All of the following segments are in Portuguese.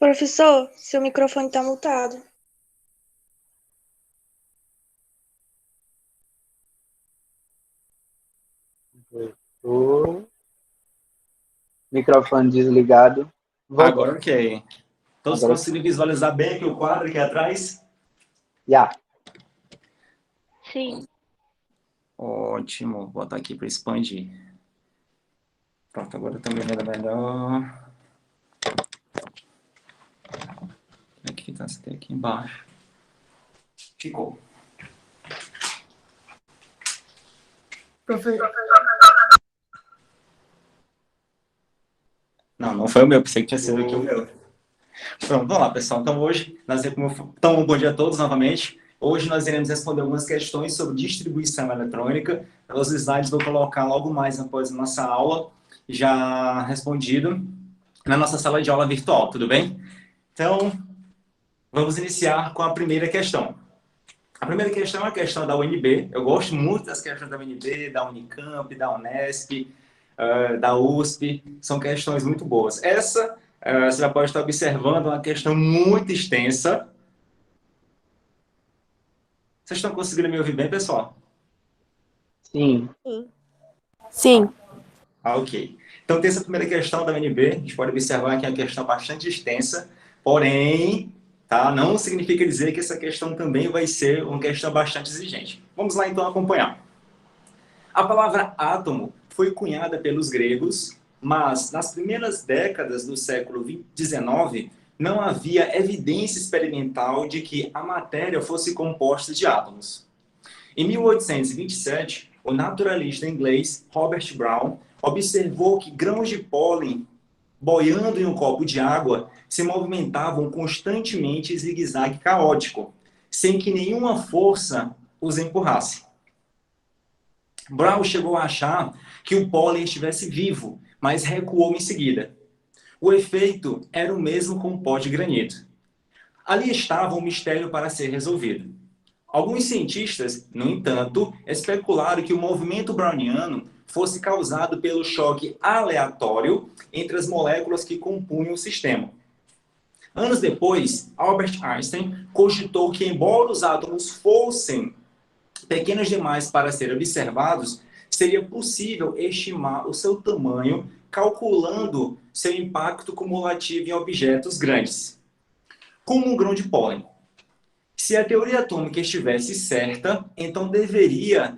Professor, seu microfone está mutado. O microfone desligado. Voltou. Agora, ok. Todos Agora, conseguem visualizar bem aqui o quadro aqui atrás? já. Sim. Ótimo. Vou botar aqui para expandir. Pronto, agora também era melhor. Aqui tá aqui embaixo. Ficou. Não foi o meu, pensei que tinha sido aqui o meu. Pronto, vamos lá, pessoal. Então, bom dia a todos novamente. Hoje nós iremos responder algumas questões sobre distribuição eletrônica. Os slides vou colocar logo mais após a nossa aula, já respondido, na nossa sala de aula virtual, tudo bem? Então, vamos iniciar com a primeira questão. A primeira questão é a questão da UNB. Eu gosto muito das questões da UNB, da Unicamp, da Unesp, da USP. São questões muito boas. Essa, você já pode estar observando, uma questão muito extensa. Vocês estão conseguindo me ouvir bem, pessoal? Sim. Sim. Ok. Então, tem essa primeira questão da UNB. A gente pode observar que é uma questão bastante extensa. Porém, tá, não significa dizer que essa questão também vai ser uma questão bastante exigente. Vamos lá, então, acompanhar. A palavra átomo foi cunhada pelos gregos, mas nas primeiras décadas do século XIX não havia evidência experimental de que a matéria fosse composta de átomos. Em 1827, o naturalista inglês Robert Brown observou que grãos de pólen boiando em um copo de água se movimentavam constantemente em zigue-zague caótico, sem que nenhuma força os empurrasse. Brown chegou a achar que o pólen estivesse vivo, mas recuou em seguida. O efeito era o mesmo com o pó de granito. Ali estava um mistério para ser resolvido. Alguns cientistas, no entanto, especularam que o movimento browniano fosse causado pelo choque aleatório entre as moléculas que compunham o sistema. Anos depois, Albert Einstein cogitou que, embora os átomos fossem pequenos demais para serem observados, seria possível estimar o seu tamanho calculando seu impacto cumulativo em objetos grandes, como um grão de pólen. Se a teoria atômica estivesse certa, então deveria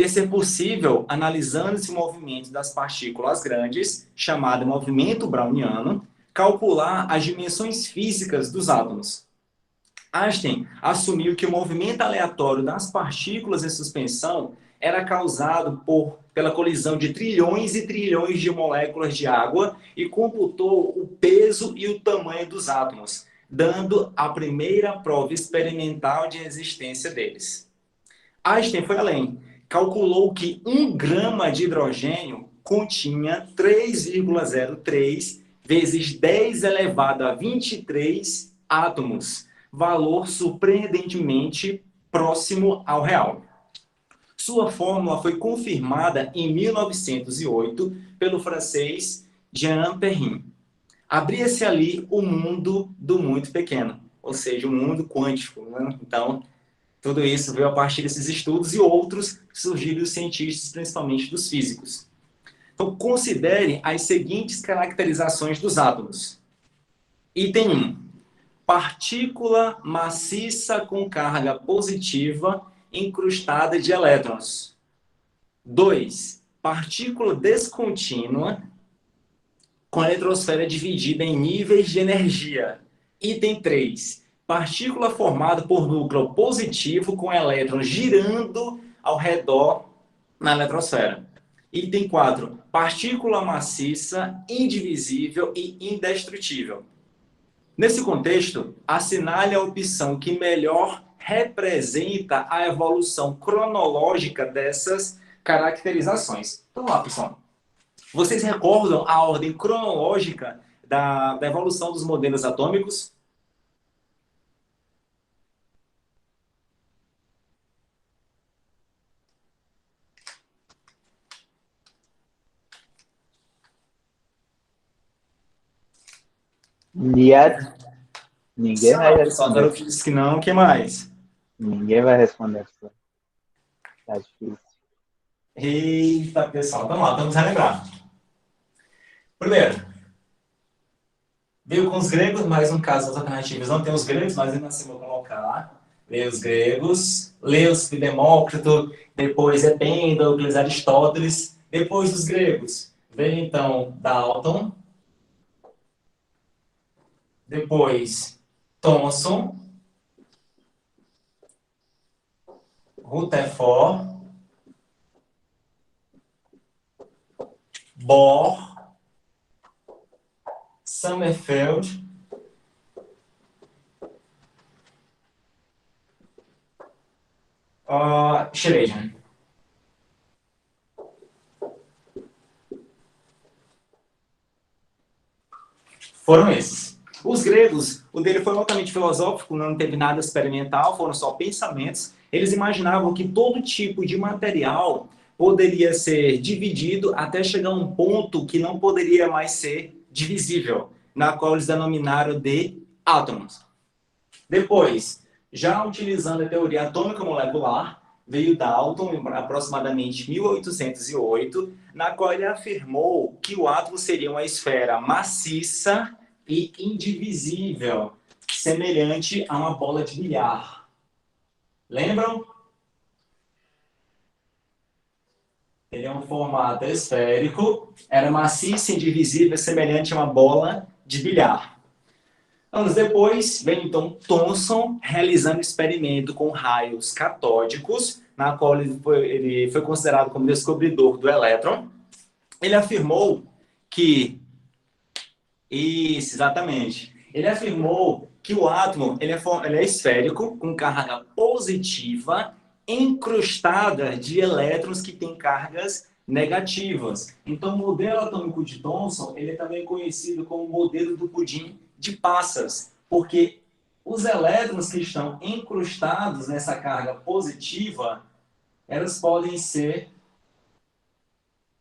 ser possível, analisando esse movimento das partículas grandes, chamado movimento browniano, calcular as dimensões físicas dos átomos. Einstein assumiu que o movimento aleatório das partículas em suspensão era causado pela colisão de trilhões e trilhões de moléculas de água e computou o peso e o tamanho dos átomos, dando a primeira prova experimental de existência deles. Einstein foi além. Calculou que 1 grama de hidrogênio continha 3,03 vezes 10 elevado a 23 átomos, valor surpreendentemente próximo ao real. Sua fórmula foi confirmada em 1908 pelo francês Jean Perrin. Abria-se ali o mundo do muito pequeno, ou seja, o mundo quântico. Né? Então, tudo isso veio a partir desses estudos e outros que surgiram dos cientistas, principalmente dos físicos. Então, considere as seguintes caracterizações dos átomos. Item 1. Partícula maciça com carga positiva incrustada de elétrons. 2. Partícula descontínua com a eletrosfera dividida em níveis de energia. Item 3. Partícula formada por núcleo positivo com elétrons girando ao redor na eletrosfera. Item 4. Partícula maciça, indivisível e indestrutível. Nesse contexto, assinale a opção que melhor representa a evolução cronológica dessas caracterizações. Então, lá, pessoal. Vocês recordam a ordem cronológica da evolução dos modelos atômicos? Niet. Ninguém vai Só, o pessoal da responder. UF disse que não. O que mais? Ninguém vai responder. Tá difícil. Eita, pessoal. Vamos lá, vamos relembrar. Primeiro, veio com os gregos, mas no caso das alternativas não tem os gregos, mas ainda assim vou colocar. Veio os gregos, Leos, Demócrito, depois Epêndocles, Aristóteles. Depois dos gregos, veio então Dalton. Depois Thomson, Rutherford, Bohr, Sommerfeld, Schleiden. Foram esses. Os gregos, o dele foi altamente filosófico, não teve nada experimental, foram só pensamentos. Eles imaginavam que todo tipo de material poderia ser dividido até chegar a um ponto que não poderia mais ser divisível, na qual eles denominaram de átomos. Depois, já utilizando a teoria atômica molecular, veio Dalton, em aproximadamente 1808, na qual ele afirmou que o átomo seria uma esfera maciça e indivisível, semelhante a uma bola de bilhar. Lembram? Ele é um formato esférico, era maciço e indivisível, semelhante a uma bola de bilhar. Anos depois, vem então Thomson realizando experimento com raios catódicos, na qual ele foi considerado como descobridor do elétron. Ele afirmou que... Isso, exatamente. Ele afirmou que o átomo ele é esférico, com carga positiva, encrustada de elétrons que têm cargas negativas. Então, o modelo atômico de Thomson ele é também conhecido como modelo do pudim de passas, porque os elétrons que estão encrustados nessa carga positiva, elas podem ser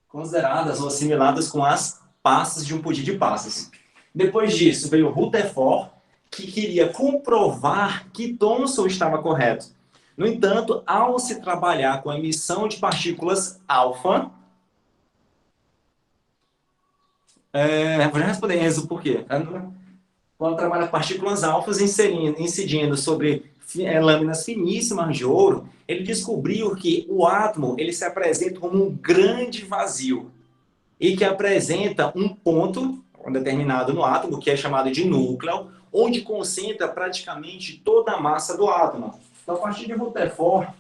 consideradas ou assimiladas com as passas de um pudim de passas. Depois disso, veio Rutherford, que queria comprovar que Thomson estava correto. No entanto, ao se trabalhar com a emissão de partículas alfa, vou já responder, Enzo, por quê? Quando trabalha partículas alfas incidindo sobre lâminas finíssimas de ouro, ele descobriu que o átomo ele se apresenta como um grande vazio e que apresenta um ponto determinado no átomo, que é chamado de núcleo, onde concentra praticamente toda a massa do átomo. Então, a partir de Rutherford,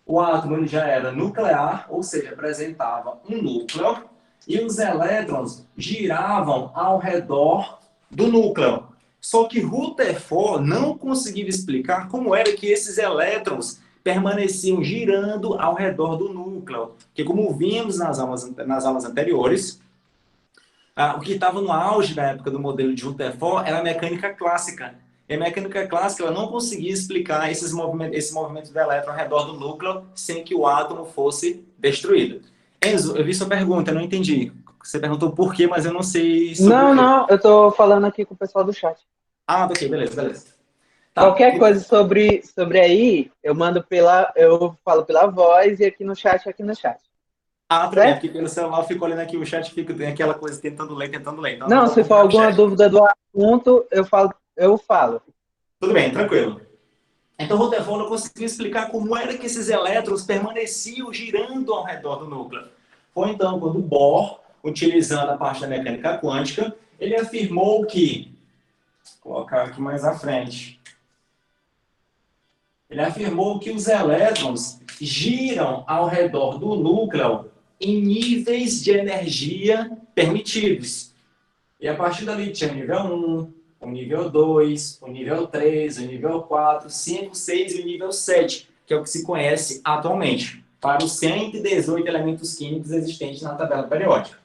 o átomo ele já era nuclear, ou seja, apresentava um núcleo, e os elétrons giravam ao redor do núcleo. Só que Rutherford não conseguia explicar como era que esses elétrons permaneciam girando ao redor do núcleo. Porque, como vimos nas aulas anteriores, o que estava no auge da época do modelo de Rutherford era a mecânica clássica. E a mecânica clássica ela não conseguia explicar esse movimento do elétron ao redor do núcleo sem que o átomo fosse destruído. Enzo, eu vi sua pergunta, eu não entendi. Você perguntou por quê, mas eu não sei sobre o quê. Não, eu tô falando aqui com o pessoal do chat. Ok, beleza. Tá. Qualquer coisa sobre aí, eu falo pela voz e aqui no chat. Tudo bem, porque pelo celular eu fico olhando aqui o chat, fica aquela coisa tentando ler. Então, não, se for alguma dúvida do assunto, eu falo. Tudo bem, tranquilo. Então, Rutherford não conseguiu explicar como era que esses elétrons permaneciam girando ao redor do núcleo. Foi então quando Bohr, utilizando a parte da mecânica quântica, ele afirmou que... Vou colocar aqui mais à frente. Ele afirmou que os elétrons giram ao redor do núcleo em níveis de energia permitidos. E a partir dali tinha o nível 1, o nível 2, o nível 3, o nível 4, 5, 6 e o nível 7, que é o que se conhece atualmente, para os 118 elementos químicos existentes na tabela periódica.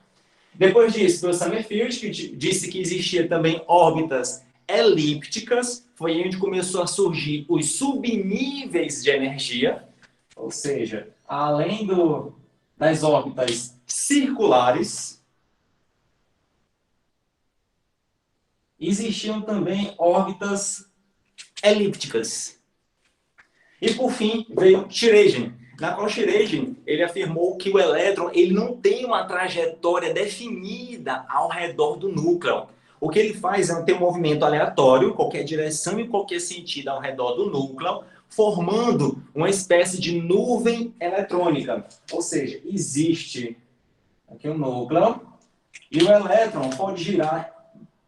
Depois disso, o Sommerfeld, que disse que existia também órbitas elípticas, foi onde começou a surgir os subníveis de energia, ou seja, além das órbitas circulares, Existiam também órbitas elípticas. E, por fim, veio Schrödinger. Na qual Schrödinger, ele afirmou que o elétron ele não tem uma trajetória definida ao redor do núcleo. O que ele faz é ter um movimento aleatório, qualquer direção e qualquer sentido ao redor do núcleo, formando uma espécie de nuvem eletrônica. Ou seja, existe aqui um núcleo e o elétron pode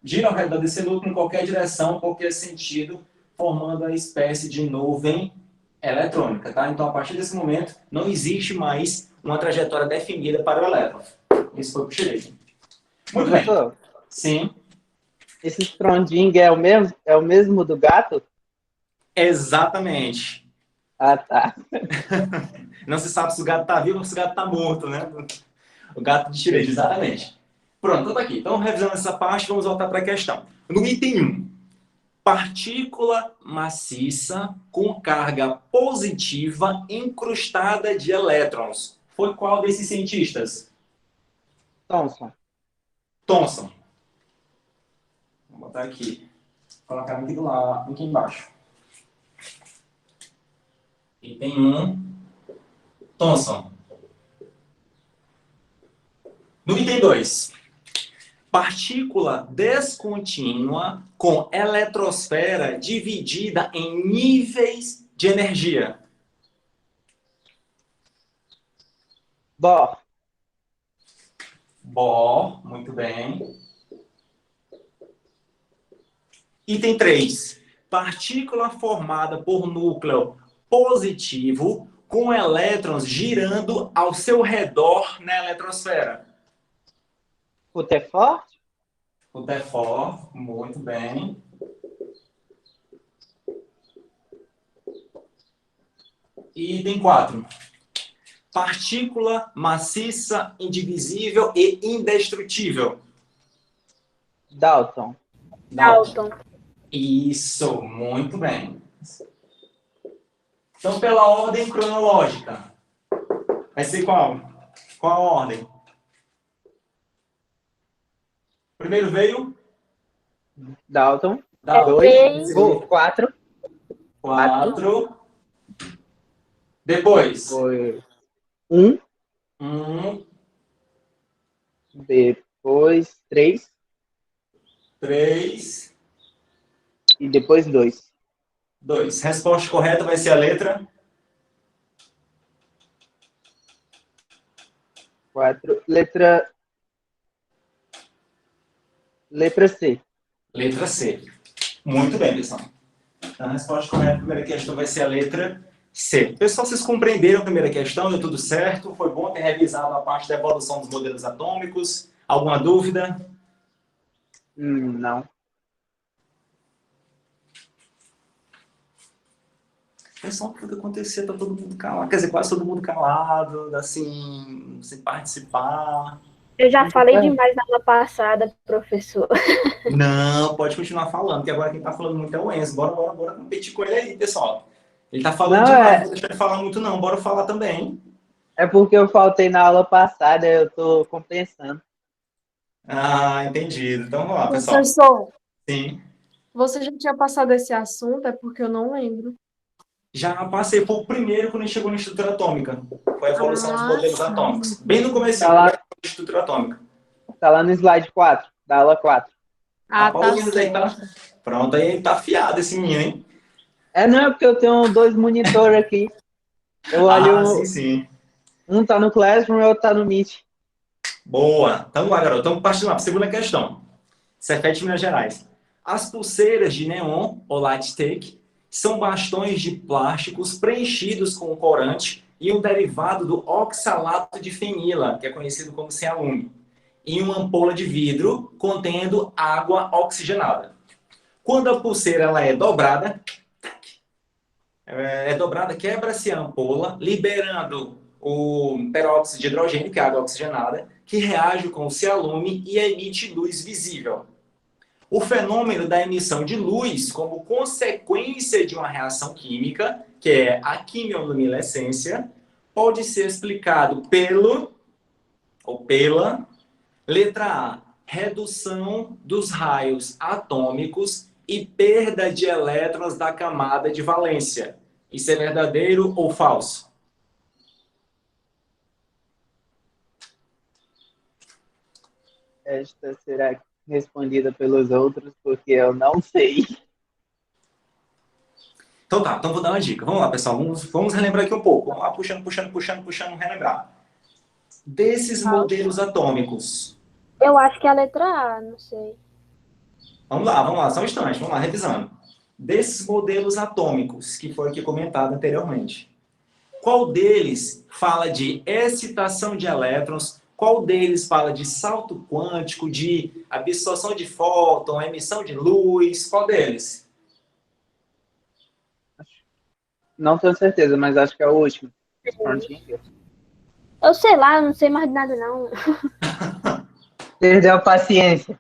gira ao redor desse núcleo em qualquer direção, qualquer sentido, formando uma espécie de nuvem eletrônica, tá? Então, a partir desse momento, não existe mais uma trajetória definida para o elétron. Isso foi para o Schrödinger. Muito bem. Professor, Sim. esse Schrödinger é o mesmo do gato? Exatamente. Ah, tá. Não se sabe se o gato está vivo ou se o gato está morto, né? O gato de Schrödinger, exatamente. Pronto, então tá aqui. Então, revisando essa parte, vamos voltar para a questão. No item 1, partícula maciça com carga positiva incrustada de elétrons. Foi qual desses cientistas? Thomson. Thomson. Vou botar aqui. Vou colocar aqui do lado, aqui embaixo. Item 1, Thomson. No item 2, partícula descontínua com eletrosfera dividida em níveis de energia. Bohr. Bohr, muito bem. Item 3. Partícula formada por núcleo positivo com elétrons girando ao seu redor na eletrosfera. Rutherford. Rutherford, muito bem. Item 4. Partícula maciça, indivisível e indestrutível. Dalton. Dalton. Isso, muito bem. Então, pela ordem cronológica, vai ser qual? Qual a ordem? Primeiro veio? Dalton. Dalton. 2. 4. 4. Depois? Foi 1. 1. Depois 3. 3. E depois 2. 2. Resposta correta vai ser a letra? 4. Letra C. Letra C. Muito bem, pessoal. Então, a resposta correta, a primeira questão vai ser a letra C. Pessoal, vocês compreenderam a primeira questão? Deu tudo certo? Foi bom ter revisado a parte da evolução dos modelos atômicos? Alguma dúvida? Não. Pessoal, o que acontecer? Tá todo mundo calado. Quer dizer, quase todo mundo calado, assim, sem participar. Eu já falei demais na aula passada, professor. Não, pode continuar falando, que agora quem tá falando muito é o Enzo. Bora competir com ele aí, pessoal. Ele tá falando demais, não vou deixar ele falar muito não. Bora falar também. É porque eu faltei na aula passada, eu tô compensando. Ah, entendido. Então vamos lá, pessoal. Professor, Sim. você já tinha passado esse assunto? É porque eu não lembro. Já passei, foi o primeiro quando a gente chegou na estrutura atômica. Foi a evolução dos modelos sim. atômicos. Bem no começo Tá lá. da estrutura atômica. Tá lá no slide 4, da aula 4. Ah, tá Paulina aí tá... certo. Pronto, aí tá afiado esse menino, hein? Não, é porque eu tenho 2 monitores aqui. Eu olho, Sim. um tá no Classroom e o outro tá no Meet. Boa. Então lá, garoto. Vamos partir lá para a segunda questão. Cefet, Minas Gerais. As pulseiras de neon, ou light stick, são bastões de plásticos preenchidos com corante e um derivado do oxalato de fenila, que é conhecido como cialume, em uma ampola de vidro contendo água oxigenada. Quando a pulseira ela é dobrada, quebra-se a ampola, liberando o peróxido de hidrogênio, que é a água oxigenada, que reage com o cialume e emite luz visível. O fenômeno da emissão de luz como consequência de uma reação química, que é a quimioluminescência, pode ser explicado pela letra A, redução dos raios atômicos e perda de elétrons da camada de valência. Isso é verdadeiro ou falso? Esta será respondida pelos outros, porque eu não sei. Então tá, então vou dar uma dica. Vamos lá, pessoal, vamos relembrar aqui um pouco. Vamos lá, puxando, relembrar. Desses modelos atômicos. Eu acho que é a letra A, não sei. Vamos lá, só um instante, vamos lá, revisando. Desses modelos atômicos, que foi aqui comentado anteriormente, qual deles fala de excitação de elétrons? Qual deles fala de salto quântico, de absorção de fóton, emissão de luz? Qual deles? Não tenho certeza, mas acho que é o último. Eu sei lá, eu não sei mais de nada, não. Perdeu a paciência.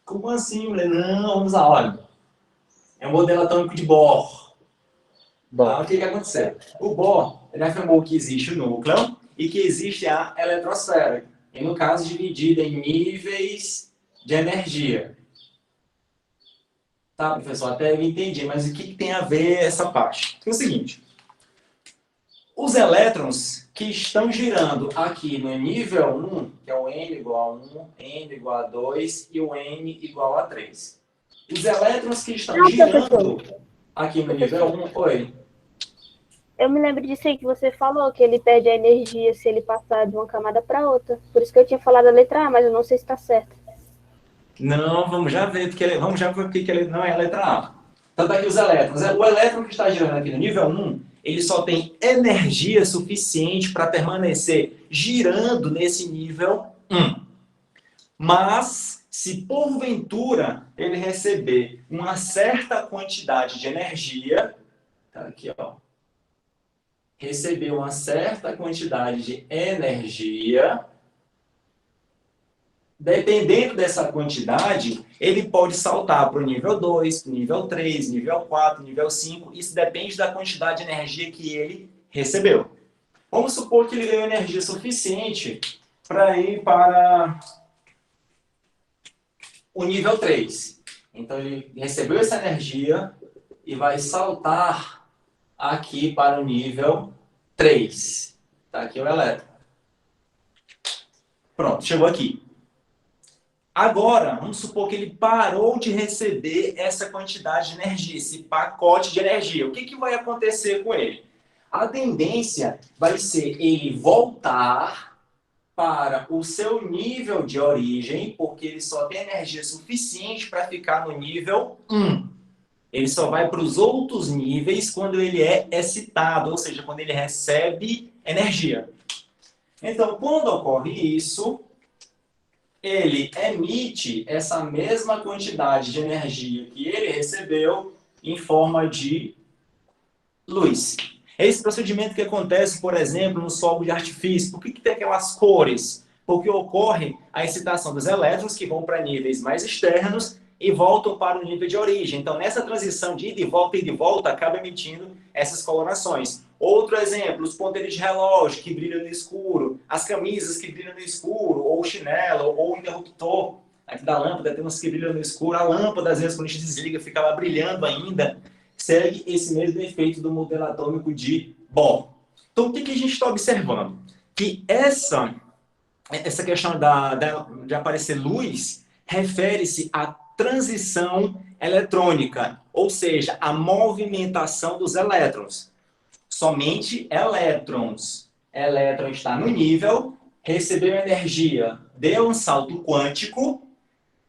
Como assim, mulher? Não, vamos lá, olha. É o modelo atômico de Bohr. Bom, O que aconteceu? O Bohr, ele afirmou que existe o núcleo e que existe a eletrosfera. E, no caso, dividida em níveis de energia. Tá, professor? Até eu entendi, mas o que tem a ver essa parte? É o seguinte. Os elétrons que estão girando aqui no nível 1, que é o n igual a 1, n igual a 2 e o n igual a 3. Os elétrons que estão girando aqui no nível 1, oi. Eu me lembro disso aí que você falou, que ele perde a energia se ele passar de uma camada para outra. Por isso que eu tinha falado a letra A, mas eu não sei se está certo. Não, vamos já ver porque ele não é a letra A. Tanto aqui os elétrons. O elétron que está girando aqui no nível 1, ele só tem energia suficiente para permanecer girando nesse nível 1. Mas, se porventura ele receber uma certa quantidade de energia, tá aqui, ó, receber uma certa quantidade de energia, dependendo dessa quantidade, ele pode saltar para o nível 2, nível 3, nível 4, nível 5. Isso depende da quantidade de energia que ele recebeu. Vamos supor que ele ganhou energia suficiente para ir para o nível 3. Então, ele recebeu essa energia e vai saltar aqui para o nível 3. Tá aqui o elétron. Pronto, chegou aqui. Agora, vamos supor que ele parou de receber essa quantidade de energia, esse pacote de energia. O que vai acontecer com ele? A tendência vai ser ele voltar para o seu nível de origem, porque ele só tem energia suficiente para ficar no nível 1. Ele só vai para os outros níveis quando ele é excitado, ou seja, quando ele recebe energia. Então, quando ocorre isso, ele emite essa mesma quantidade de energia que ele recebeu em forma de luz. Esse procedimento que acontece, por exemplo, no fogo de artifício. Por que tem aquelas cores? Porque ocorre a excitação dos elétrons que vão para níveis mais externos e voltam para o nível de origem. Então, nessa transição de ida e volta, acaba emitindo essas colorações. Outro exemplo, os ponteiros de relógio que brilham no escuro, as camisas que brilham no escuro, ou o chinelo, ou o interruptor aqui da lâmpada, tem uns que brilham no escuro. A lâmpada, às vezes, quando a gente desliga, fica lá brilhando ainda. Segue esse mesmo efeito do modelo atômico de Bohr. Então, o que a gente está observando? Que essa questão de aparecer luz refere-se à transição eletrônica, ou seja, à movimentação dos elétrons. Somente elétrons. Elétron está no nível, recebeu energia, deu um salto quântico,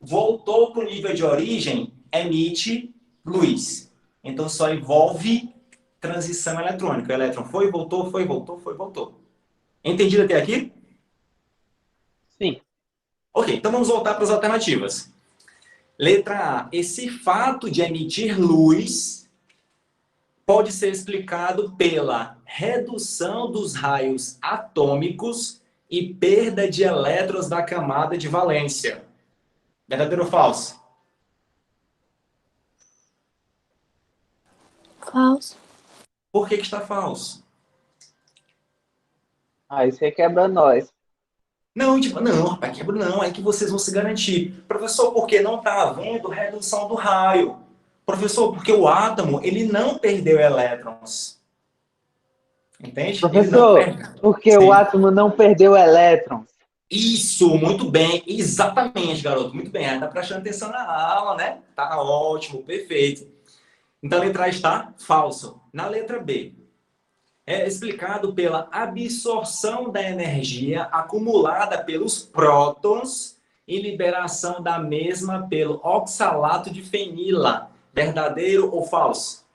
voltou para o nível de origem, emite luz. Então, só envolve transição eletrônica. O elétron foi, voltou, foi, voltou, foi, voltou. Entendido até aqui? sim. Ok, então vamos voltar para as alternativas. Letra A. Esse fato de emitir luz pode ser explicado pela redução dos raios atômicos e perda de elétrons da camada de valência. Verdadeiro ou falso? Falso. Por que está falso? Isso aí quebra nós. Não, tipo, não, rapaz, quebra não, é que vocês vão se garantir. Professor, porque não está havendo redução do raio. Professor, porque o átomo, ele não perdeu elétrons. Entende? Ele não Professor, perde. porque o Sim. átomo não perdeu elétrons. Isso, muito bem, exatamente, garoto, muito bem. Está prestando atenção na aula, né? Tá ótimo, perfeito. Então, a letra A está falso. Na letra B, é explicado pela absorção da energia acumulada pelos prótons e liberação da mesma pelo oxalato de fenila. Verdadeiro ou falso?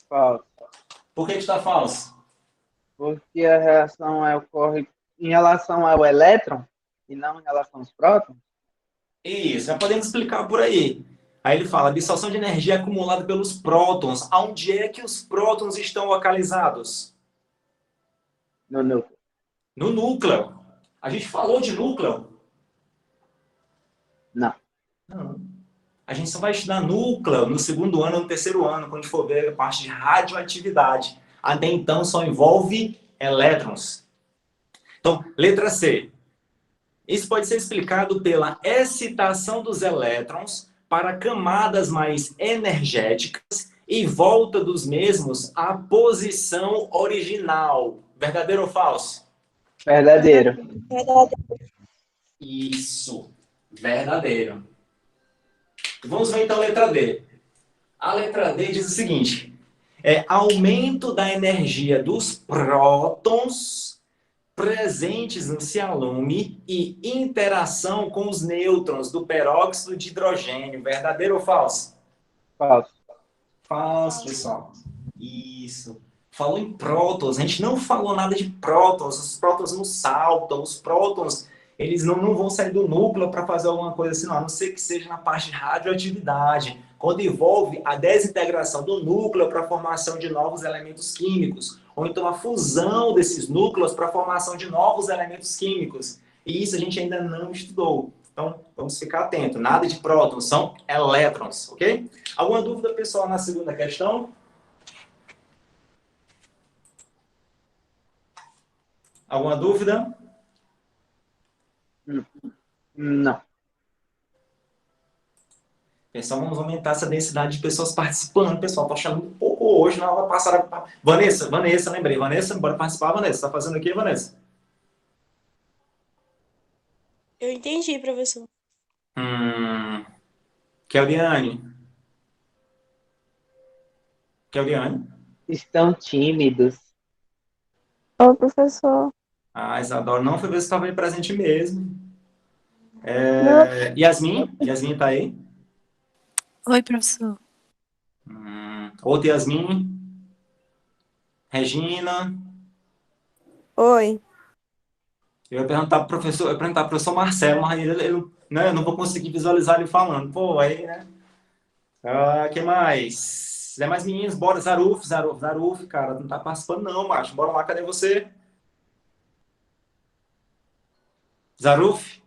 Falso. Por que está falso? Porque a reação ocorre em relação ao elétron e não em relação aos prótons. Isso, já podemos explicar por aí. Aí ele fala, absorção de energia acumulada pelos prótons. Onde é que os prótons estão localizados? No núcleo. No núcleo. A gente falou de núcleo? Não. Não. A gente só vai estudar núcleo no segundo ano, no terceiro ano, quando a gente for ver a parte de radioatividade. Até então só envolve elétrons. Então, letra C. Isso pode ser explicado pela excitação dos elétrons para camadas mais energéticas e volta dos mesmos à posição original. Verdadeiro ou falso? Verdadeiro. Isso. Verdadeiro. Vamos ver então a letra D. A letra D diz o seguinte: aumento da energia dos prótons presentes no cialume e interação com os nêutrons do peróxido de hidrogênio. Verdadeiro ou falso? Falso. Falso, pessoal. Isso. Falou em prótons. A gente não falou nada de prótons. Os prótons não saltam. Os prótons, eles não vão sair do núcleo para fazer alguma coisa assim, não. A não ser que seja na parte de radioatividade, quando envolve a desintegração do núcleo para a formação de novos elementos químicos, ou então a fusão desses núcleos para a formação de novos elementos químicos. E isso a gente ainda não estudou. Então, vamos ficar atento. Nada de prótons, são elétrons, ok? Alguma dúvida, pessoal, na segunda questão? Alguma dúvida? Não. Pessoal, vamos aumentar essa densidade de pessoas participando. Pessoal, tô achando um pouco hoje na aula passada. Vanessa, lembrei. Vanessa, bora participar, Vanessa. Tá fazendo o quê, Vanessa? Eu entendi, professor. Kelviane. Kelviane. Estão tímidos. Ô, professor. Ah, Isadora, não foi ver se estava aí presente mesmo. Não. Yasmin? Yasmin tá aí? Oi, professor. Outra Yasmin? Regina? Oi. Eu ia perguntar pro professor Marcelo, mas né, eu não vou conseguir visualizar ele falando. Pô, aí, né? Que mais? Se der mais meninos, bora. Zaruf, cara, não tá participando não, macho. Bora lá, cadê você? Zaruf?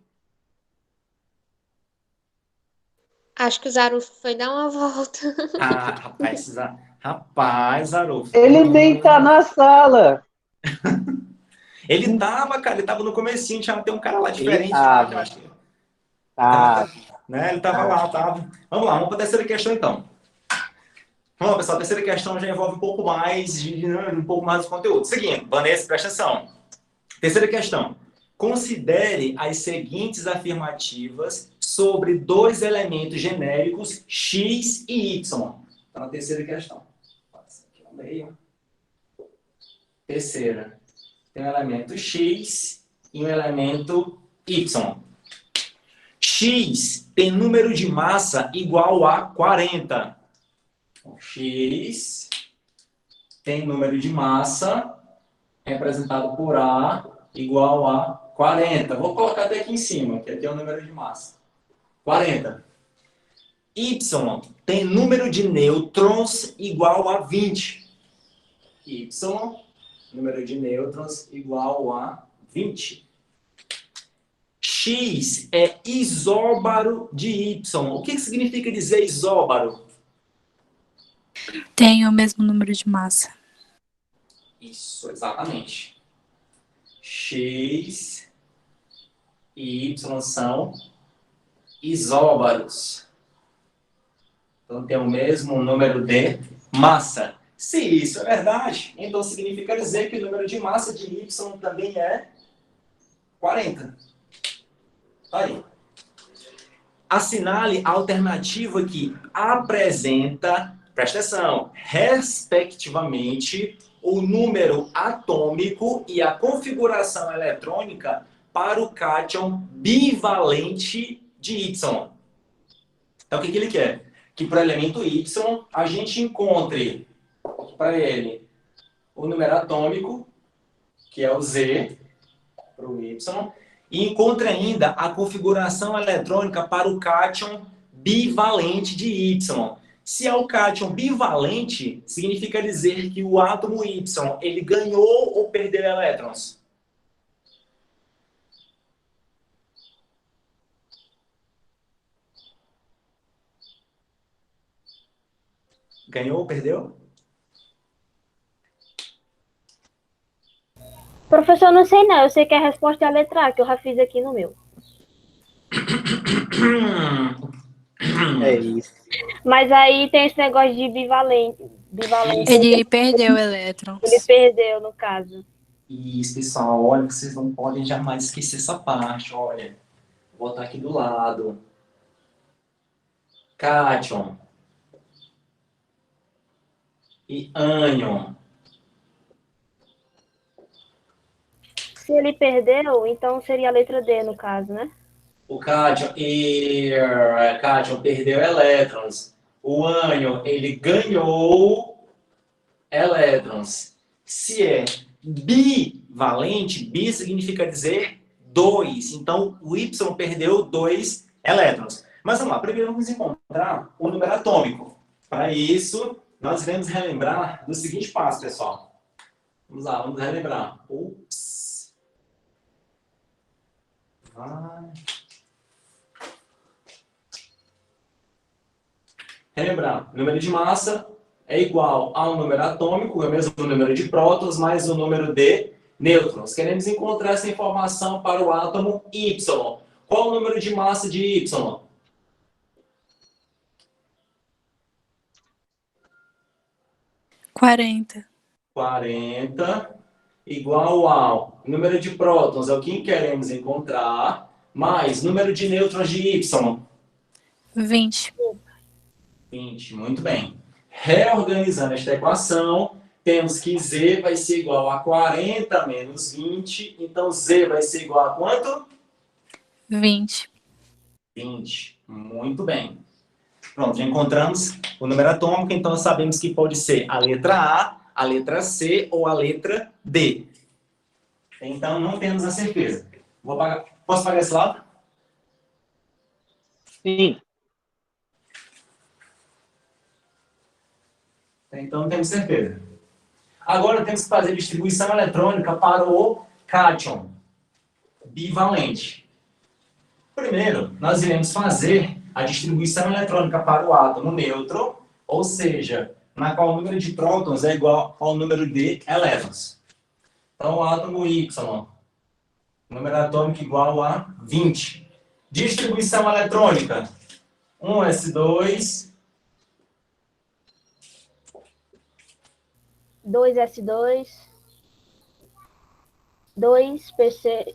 Acho que o Zaruf foi dar uma volta. Ah, rapaz, Zaruf. Ele nem tá na sala. Ele tava, cara, ele tava no comecinho, tem um cara lá diferente. Tava. Eu acho que... Tá. Né? Ele tava lá, tava. Vamos lá, vamos para a terceira questão, então. Vamos lá, pessoal, a terceira questão já envolve um pouco mais um pouco mais de conteúdo. Seguindo, Vanessa, presta atenção. Terceira questão. Considere as seguintes afirmativas sobre dois elementos genéricos X e Y. Está na terceira questão. Passa aqui no meio. Terceira. Tem um elemento X e um elemento Y. X tem número de massa igual a 40. X tem número de massa representado por A igual a 40. Vou colocar até aqui em cima, que aqui é o número de massa. 40. Y tem número de nêutrons igual a 20. Y, número de nêutrons igual a 20. X é isóbaro de Y. O que significa dizer isóbaro? Tem o mesmo número de massa. Isso, exatamente. X e Y são isóbaros. Então, tem o mesmo número de massa. Se isso é verdade, então significa dizer que o número de massa de Y também é 40. Tá aí. Assinale a alternativa que apresenta, presta atenção, respectivamente, o número atômico e a configuração eletrônica para o cátion bivalente de Y. Então, o que ele quer? Que para o elemento Y, a gente encontre para ele o número atômico, que é o Z, para o Y, e encontre ainda a configuração eletrônica para o cátion bivalente de Y. Se é o cátion bivalente, significa dizer que o átomo Y ele ganhou ou perdeu elétrons? Ganhou ou perdeu? Professor, não sei não. Eu sei que a resposta é a letra A, que eu já fiz aqui no meu. É isso. Mas aí tem esse negócio de bivalente. Ele perdeu elétrons. Ele perdeu, no caso. Isso, pessoal, olha que vocês não podem jamais esquecer essa parte, olha. Vou botar aqui do lado. Cátion e ânion. Se ele perdeu, então seria a letra D, no caso, né? O cátion perdeu elétrons. O ânion, ele ganhou elétrons. Se é bivalente, bi significa dizer 2. Então, o Y perdeu 2 elétrons. Mas vamos lá, primeiro vamos encontrar o número atômico. Para isso, nós iremos relembrar do seguinte passo, pessoal. Vamos lá, vamos relembrar. Ups. Vai. Relembrar, o número de massa é igual ao número atômico, é o mesmo número de prótons, mais o número de nêutrons. Queremos encontrar essa informação para o átomo Y. Qual o número de massa de Y? 40. 40 igual ao número de prótons, é o que queremos encontrar, mais número de nêutrons de Y. 20. 20, muito bem. Reorganizando esta equação, temos que Z vai ser igual a 40 menos 20. Então, Z vai ser igual a quanto? 20. 20. Muito bem. Pronto, já encontramos o número atômico, então sabemos que pode ser a letra A, a letra C ou a letra D. Então, não temos a certeza. Posso pagar esse lado? Sim. Então, não temos certeza. Agora, temos que fazer distribuição eletrônica para o cátion bivalente. Primeiro, nós iremos fazer a distribuição eletrônica para o átomo neutro, ou seja, na qual o número de prótons é igual ao número de elétrons. Então, o átomo Y, número atômico igual a 20. Distribuição eletrônica, 1s2, 2s2, 2p6,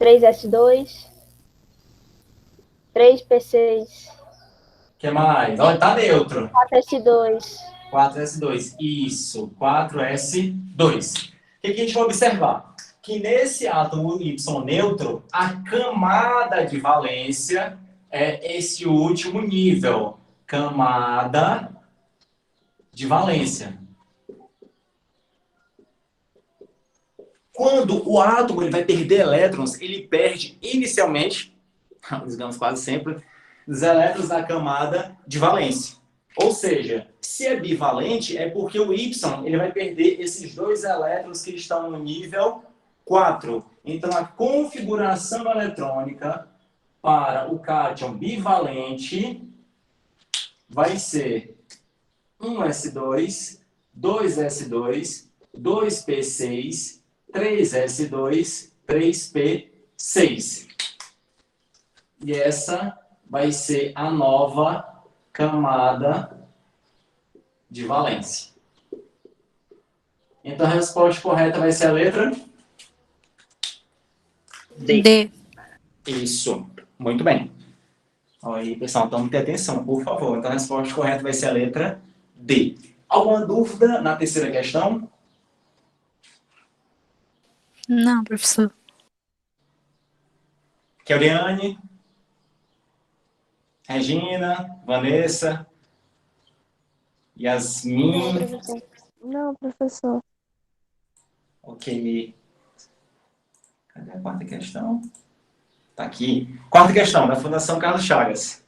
3s2, 3p6. O que mais? Olha, tá neutro. 4s2. 4s2. Isso, 4s2. O que a gente vai observar? Que nesse átomo Y neutro, a camada de valência é esse último nível. Camada de valência. Quando o átomo ele vai perder elétrons, ele perde inicialmente, digamos quase sempre, os elétrons da camada de valência. Ou seja, se é bivalente, é porque o Y ele vai perder esses 2 elétrons que estão no nível 4. Então, a configuração eletrônica para o cátion bivalente vai ser 1s2 2s2, 2p6, 3s2, 3p6. E essa vai ser a nova camada de valência. Então a resposta correta vai ser a letra D. Isso. Muito bem. Olha aí, pessoal, então muita atenção, por favor. Então a resposta correta vai ser a letra D. Alguma dúvida na terceira questão? Não, professor. Keuriane? Regina? Vanessa? Yasmin? Não, professor. Ok. Cadê a quarta questão? Está aqui. Quarta questão, da Fundação Carlos Chagas.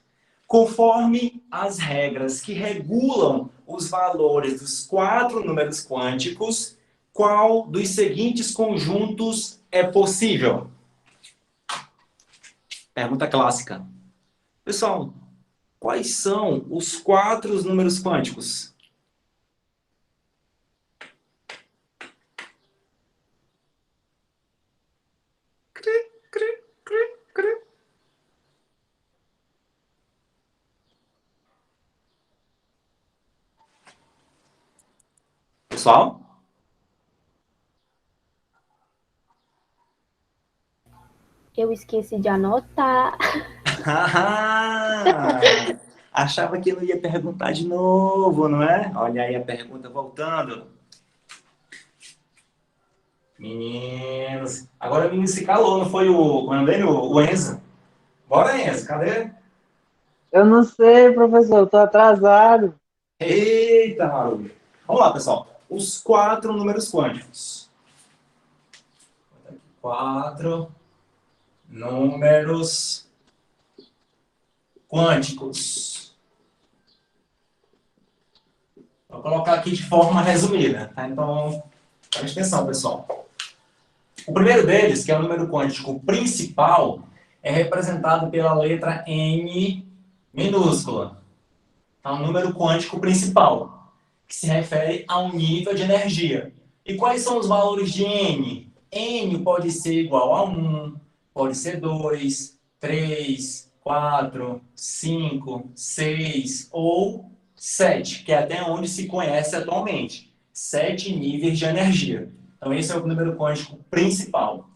Conforme as regras que regulam os valores dos 4 números quânticos, qual dos seguintes conjuntos é possível? Pergunta clássica. Pessoal, quais são os 4 números quânticos? Pessoal? Eu esqueci de anotar. Achava que eu ia perguntar de novo, não é? Olha aí a pergunta voltando. Meninos. Agora o menino se calou, não foi o Enzo? Bora, Enzo, cadê? Eu não sei, professor, eu tô atrasado. Eita, Maru. Vamos lá, pessoal. Os 4 números quânticos. 4 números quânticos. Vou colocar aqui de forma resumida, tá? Então, preste atenção, pessoal. O primeiro deles, que é o número quântico principal, é representado pela letra N minúscula. É o número quântico principal, que se refere a um nível de energia. E quais são os valores de N? N pode ser igual a 1, pode ser 2, 3, 4, 5, 6 ou 7, que é até onde se conhece atualmente. 7 níveis de energia. Então, esse é o número quântico principal.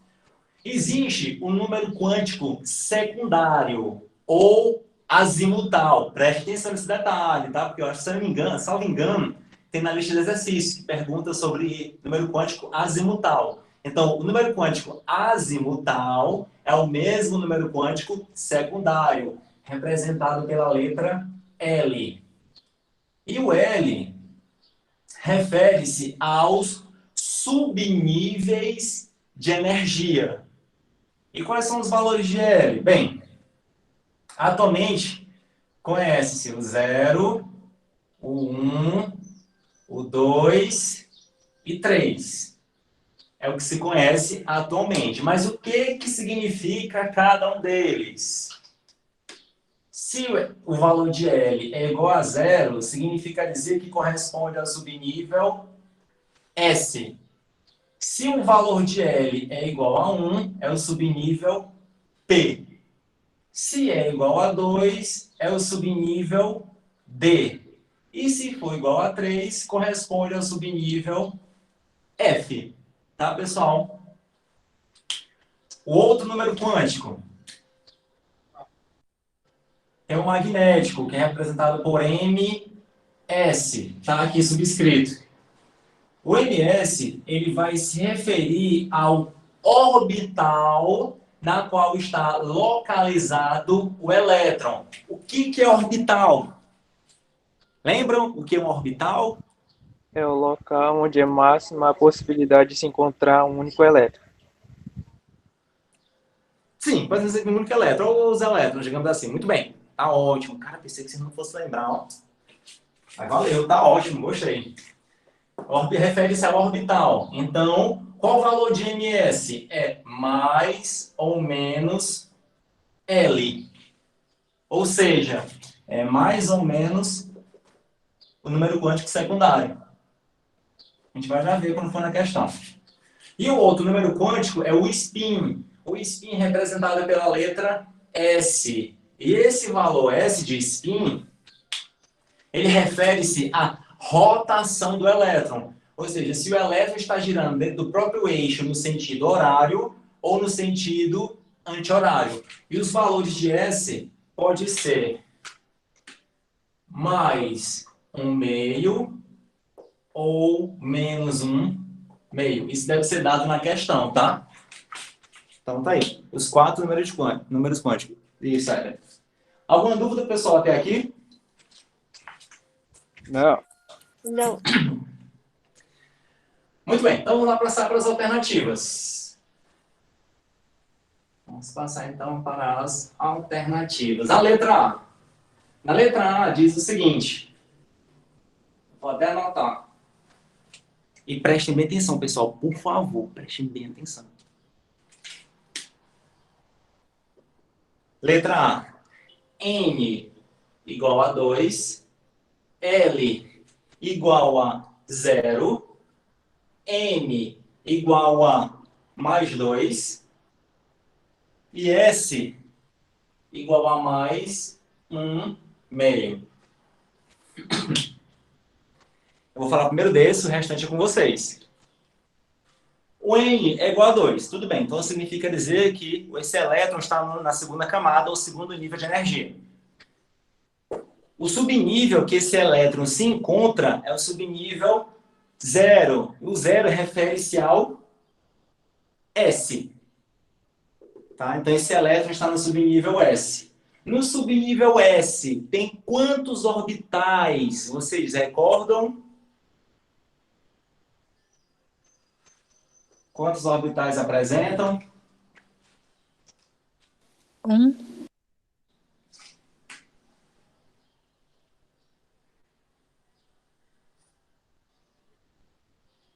Existe um número quântico secundário ou azimutal. Preste atenção nesse detalhe, tá? Porque eu acho que, se eu não me engano, salvo engano, tem na lista de exercícios que pergunta sobre número quântico azimutal. Então, o número quântico azimutal é o mesmo número quântico secundário, representado pela letra L. E o L refere-se aos subníveis de energia. E quais são os valores de L? Bem, atualmente conhece-se o 0, o 1, o 2 e 3. É o que se conhece atualmente. Mas o que significa cada um deles? Se o valor de L é igual a 0, significa dizer que corresponde ao subnível S. Se o valor de L é igual a 1, é o subnível P. Se é igual a 2, é o subnível D. E se for igual a 3, corresponde ao subnível F. Tá, pessoal? O outro número quântico é o magnético, que é representado por MS. Tá aqui subscrito. O MS, ele vai se referir ao orbital na qual está localizado o elétron. O que é orbital? Lembram o que é um orbital? É o local onde é máxima a possibilidade de se encontrar um único elétron. Sim, pode ser um único elétron, ou os elétrons, digamos assim. Muito bem, tá ótimo. Cara, pensei que você não fosse lembrar, ó. Mas valeu, tá ótimo, gostei. Refere-se ao orbital. Então, qual o valor de ms? É mais ou menos L. Ou seja, é mais ou menos o número quântico secundário. A gente vai já ver quando for na questão. E o outro número quântico é o spin. O spin é representado pela letra S. E esse valor S de spin, ele refere-se à rotação do elétron. Ou seja, se o elétron está girando dentro do próprio eixo no sentido horário ou no sentido anti-horário. E os valores de S pode ser mais 1/2 ou menos 1/2. Isso deve ser dado na questão, tá? Então tá aí. Os 4 números quânticos. Isso aí. Alguma dúvida, pessoal, até aqui? Não. Não. Muito bem. Então vamos lá passar para as alternativas. Vamos passar então para as alternativas. A letra A. Na letra A diz o seguinte. Vou até anotar. E prestem bem atenção, pessoal. Por favor, prestem bem atenção. Letra A. N igual a 2. L igual a 0. M igual a mais 2. E S igual a mais 1/2. Eu vou falar primeiro desse, o restante é com vocês. O N é igual a 2, tudo bem. Então significa dizer que esse elétron está na segunda camada ou segundo nível de energia. O subnível que esse elétron se encontra é o subnível 0. O 0 refere-se ao S. Tá? Então esse elétron está no subnível S. No subnível S tem quantos orbitais? Vocês recordam? Quantos orbitais apresentam? 1.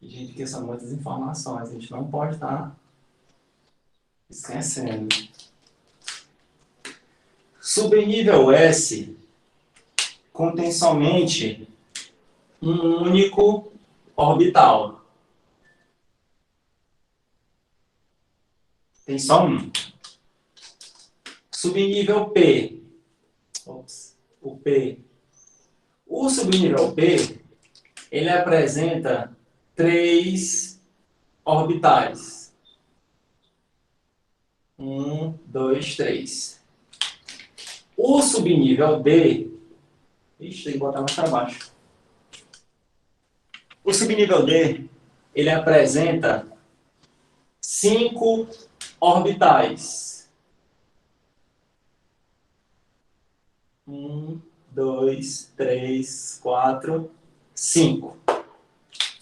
Gente, que são muitas informações, a gente não pode estar esquecendo. Subnível S contém somente um único orbital. Tem só um. Subnível P. O P. O subnível P, ele apresenta 3 orbitais. 1, 2, 3. O subnível D... Ixi, tem que botar mais para baixo. O subnível D, ele apresenta 5 orbitais. 1, 2, 3, 4, 5.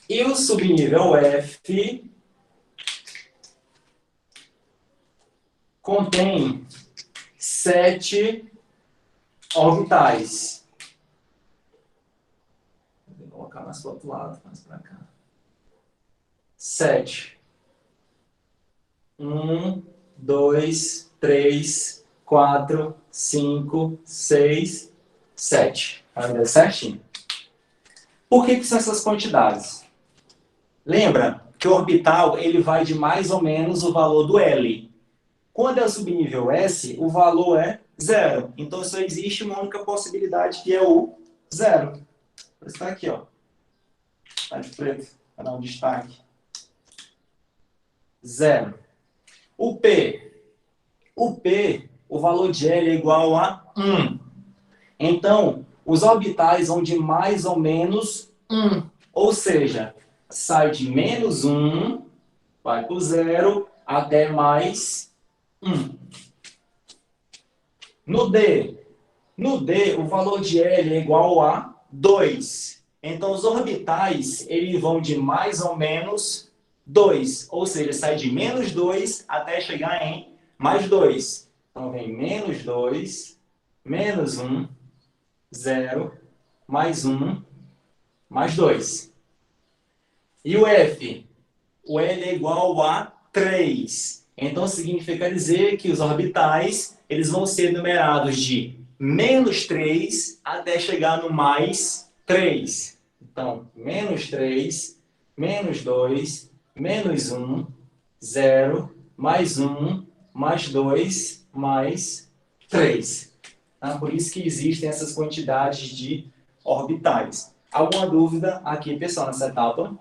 E o subnível F contém 7 orbitais. Vou colocar mais para o outro lado, mais para cá. 7. 1, 2, 3, 4, 5, 6, 7. Vai certinho. Por que são essas quantidades? Lembra que o orbital ele vai de mais ou menos o valor do L. Quando é o subnível S, o valor é 0. Então só existe uma única possibilidade, que é o 0. Por isso está aqui, ó. Está de preto, para dar um destaque. 0. O P. O P, o valor de L é igual a 1. Então, os orbitais vão de mais ou menos 1. Ou seja, sai de menos 1, vai para o 0, até mais 1. No D, o valor de L é igual a 2. Então, os orbitais eles vão de mais ou menos 2. Ou seja, sai de menos 2 até chegar em mais 2. Então, vem menos 2, menos 1, 0, mais 1, mais 2. E o F? O L é igual a 3. Então, significa dizer que os orbitais eles vão ser numerados de menos 3 até chegar no mais 3. Então, menos 3, menos 2, menos 1, 0, mais 1, mais 2, mais 3. Tá? Por isso que existem essas quantidades de orbitais. Alguma dúvida aqui, pessoal, nessa etapa?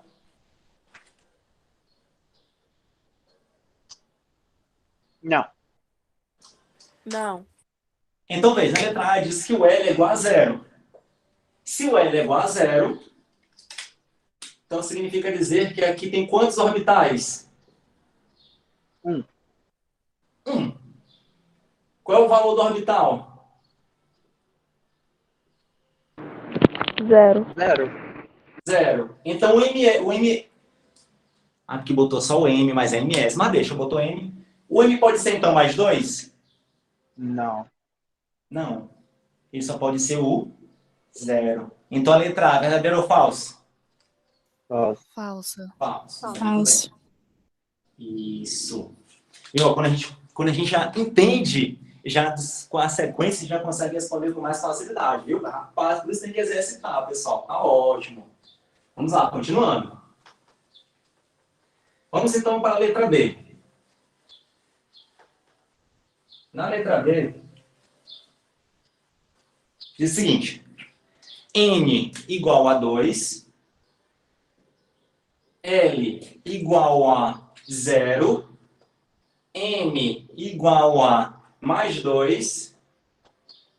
Não. Não. Então, veja, na letra A diz que o L é igual a 0. Se o L é igual a 0, então significa dizer que aqui tem quantos orbitais? 1. 1. Qual é o valor do orbital? 0. 0. 0. Então, o M... Aqui botou só o M, mas é MS. Mas deixa, botou M. O M pode ser, então, mais 2? Não. Não. Ele só pode ser o 0. Então, a letra A, verdadeiro ou falso? Falso. Falso. Falso. Falso. Isso. E, ó, quando a gente já entende, já com a sequência, já consegue responder com mais facilidade, viu? Rapaz, por isso tem que exercitar, pessoal. Tá ótimo. Vamos lá, continuando. Vamos então para a letra B. Na letra B, diz o seguinte: N igual a 2, L igual a 0, M igual a mais 2,